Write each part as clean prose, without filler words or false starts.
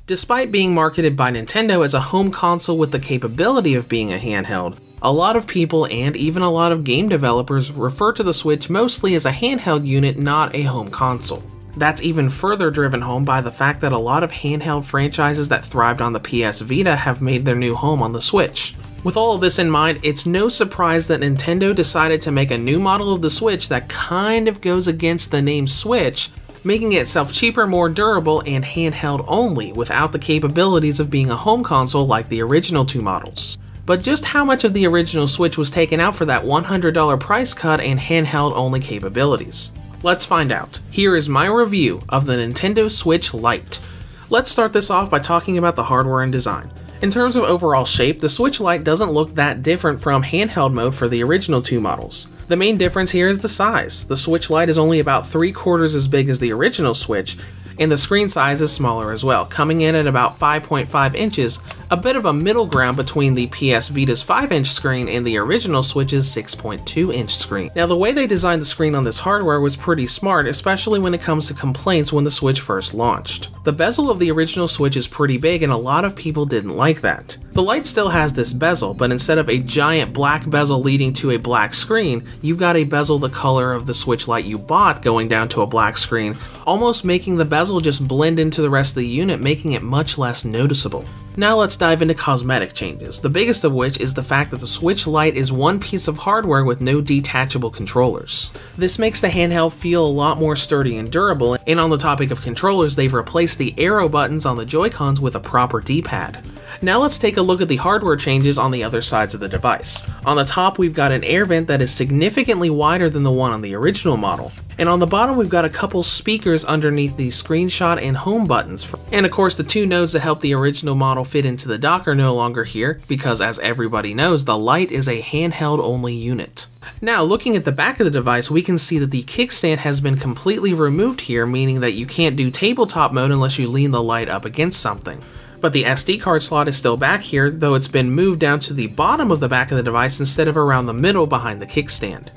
Despite being marketed by Nintendo as a home console with the capability of being a handheld, a lot of people and even a lot of game developers refer to the Switch mostly as a handheld unit, not a home console. That's even further driven home by the fact that a lot of handheld franchises that thrived on the PS Vita have made their new home on the Switch. With all of this in mind, it's no surprise that Nintendo decided to make a new model of the Switch that kind of goes against the name Switch, making itself cheaper, more durable, and handheld only, without the capabilities of being a home console like the original two models. But just how much of the original Switch was taken out for that $100 price cut and handheld only capabilities? Let's find out. Here is my review of the Nintendo Switch Lite. Let's start this off by talking about the hardware and design. In terms of overall shape, the Switch Lite doesn't look that different from handheld mode for the original two models. The main difference here is the size. The Switch Lite is only about 3/4 as big as the original Switch, and the screen size is smaller as well, coming in at about 5.5 inches, a bit of a middle ground between the PS Vita's 5-inch screen and the original Switch's 6.2-inch screen. Now, the way they designed the screen on this hardware was pretty smart, especially when it comes to complaints when the Switch first launched. The bezel of the original Switch is pretty big, and a lot of people didn't like that. The Lite still has this bezel, but instead of a giant black bezel leading to a black screen, you've got a bezel the color of the Switch Lite you bought going down to a black screen, almost making the bezel just blend into the rest of the unit, making it much less noticeable. Now let's dive into cosmetic changes, the biggest of which is the fact that the Switch Lite is one piece of hardware with no detachable controllers. This makes the handheld feel a lot more sturdy and durable, and on the topic of controllers, they've replaced the arrow buttons on the Joy-Cons with a proper D-pad. Now let's take a look at the hardware changes on the other sides of the device. On the top, we've got an air vent that is significantly wider than the one on the original model. And on the bottom, we've got a couple speakers underneath the screenshot and home buttons. And of course, the two nodes that help the original model fit into the dock are no longer here, because as everybody knows, the Lite is a handheld only unit. Now, looking at the back of the device, we can see that the kickstand has been completely removed here, meaning that you can't do tabletop mode unless you lean the Lite up against something. But the SD card slot is still back here, though it's been moved down to the bottom of the back of the device instead of around the middle behind the kickstand.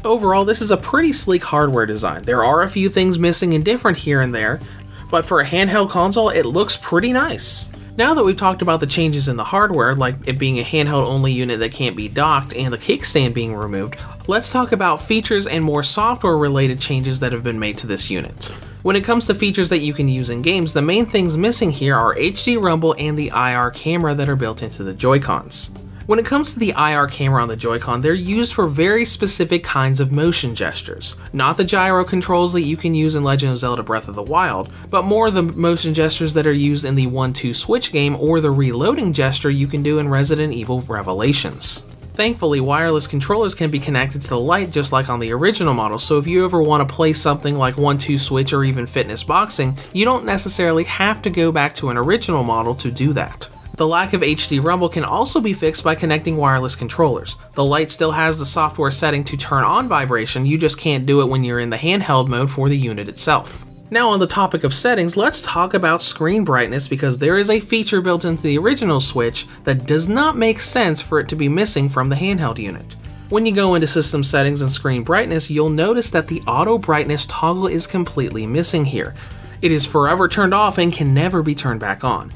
Overall, this is a pretty sleek hardware design. There are a few things missing and different here and there, but for a handheld console, it looks pretty nice. Now that we've talked about the changes in the hardware, like it being a handheld only unit that can't be docked and the kickstand being removed, let's talk about features and more software related changes that have been made to this unit. When it comes to features that you can use in games, the main things missing here are HD rumble and the IR camera that are built into the Joy-Cons. When it comes to the IR camera on the Joy-Con, they're used for very specific kinds of motion gestures. Not the gyro controls that you can use in Legend of Zelda Breath of the Wild, but more the motion gestures that are used in the 1-2 switch game or the reloading gesture you can do in Resident Evil Revelations. Thankfully, wireless controllers can be connected to the Lite just like on the original model, so if you ever want to play something like 1-2 switch or even fitness boxing, you don't necessarily have to go back to an original model to do that. The lack of HD rumble can also be fixed by connecting wireless controllers. The Lite still has the software setting to turn on vibration, you just can't do it when you're in the handheld mode for the unit itself. Now on the topic of settings, let's talk about screen brightness, because there is a feature built into the original Switch that does not make sense for it to be missing from the handheld unit. When you go into system settings and screen brightness, you'll notice that the auto brightness toggle is completely missing here. It is forever turned off and can never be turned back on.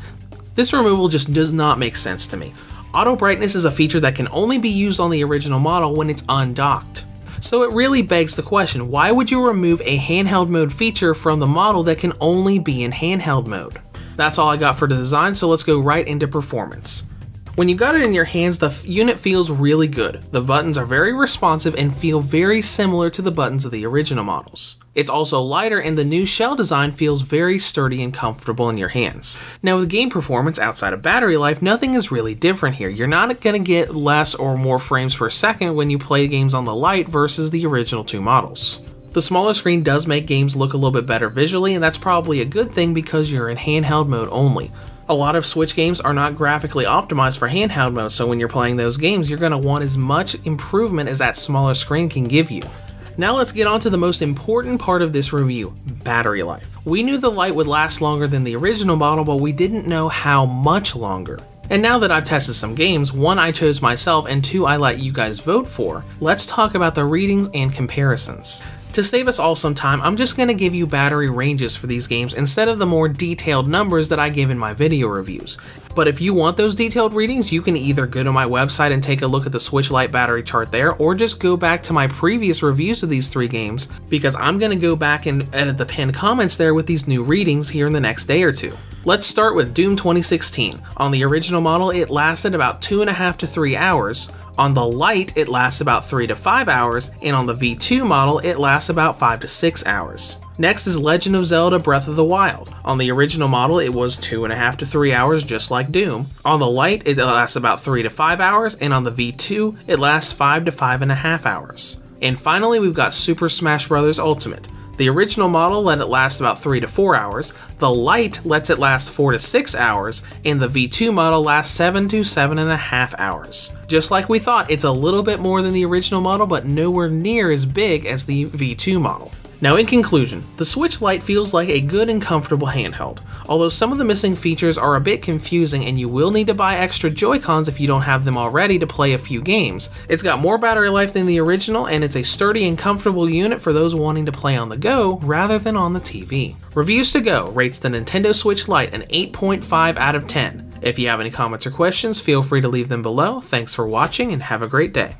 This removal just does not make sense to me. Auto brightness is a feature that can only be used on the original model when it's undocked. So it really begs the question, why would you remove a handheld mode feature from the model that can only be in handheld mode? That's all I got for the design, so let's go right into performance. When you got it in your hands, the unit feels really good. The buttons are very responsive and feel very similar to the buttons of the original models. It's also lighter, and the new shell design feels very sturdy and comfortable in your hands. Now with game performance outside of battery life, nothing is really different here. You're not going to get less or more frames per second when you play games on the Lite versus the original two models. The smaller screen does make games look a little bit better visually, and that's probably a good thing because you're in handheld mode only. A lot of Switch games are not graphically optimized for handheld mode, so when you're playing those games, you're going to want as much improvement as that smaller screen can give you. Now let's get on to the most important part of this review, battery life. We knew the Lite would last longer than the original model, but we didn't know how much longer. And now that I've tested some games, one I chose myself and two I let you guys vote for, let's talk about the readings and comparisons. To save us all some time, I'm just going to give you battery ranges for these games instead of the more detailed numbers that I give in my video reviews. But if you want those detailed readings, you can either go to my website and take a look at the Switch Lite battery chart there, or just go back to my previous reviews of these 3 games, because I'm going to go back and edit the pinned comments there with these new readings here in the next day or two. Let's start with Doom 2016. On the original model, it lasted about 2.5 to 3 hours. On the Lite, it lasts about 3 to 5 hours, and on the V2 model, it lasts about 5 to 6 hours. Next is Legend of Zelda Breath of the Wild. On the original model, it was 2.5 to 3 hours, just like Doom. On the Lite, it lasts about 3 to 5 hours, and on the V2, it lasts 5 to 5.5 hours. And finally, we've got Super Smash Bros. Ultimate. The original model let it last about 3 to 4 hours, the Lite lets it last 4 to 6 hours, and the V2 model lasts 7 to 7.5 hours. Just like we thought, it's a little bit more than the original model, but nowhere near as big as the V2 model. Now in conclusion, the Switch Lite feels like a good and comfortable handheld. Although some of the missing features are a bit confusing and you will need to buy extra Joy-Cons if you don't have them already to play a few games, it's got more battery life than the original, and it's a sturdy and comfortable unit for those wanting to play on the go rather than on the TV. Reviews to Go rates the Nintendo Switch Lite an 8.5 out of 10. If you have any comments or questions, feel free to leave them below. Thanks for watching and have a great day.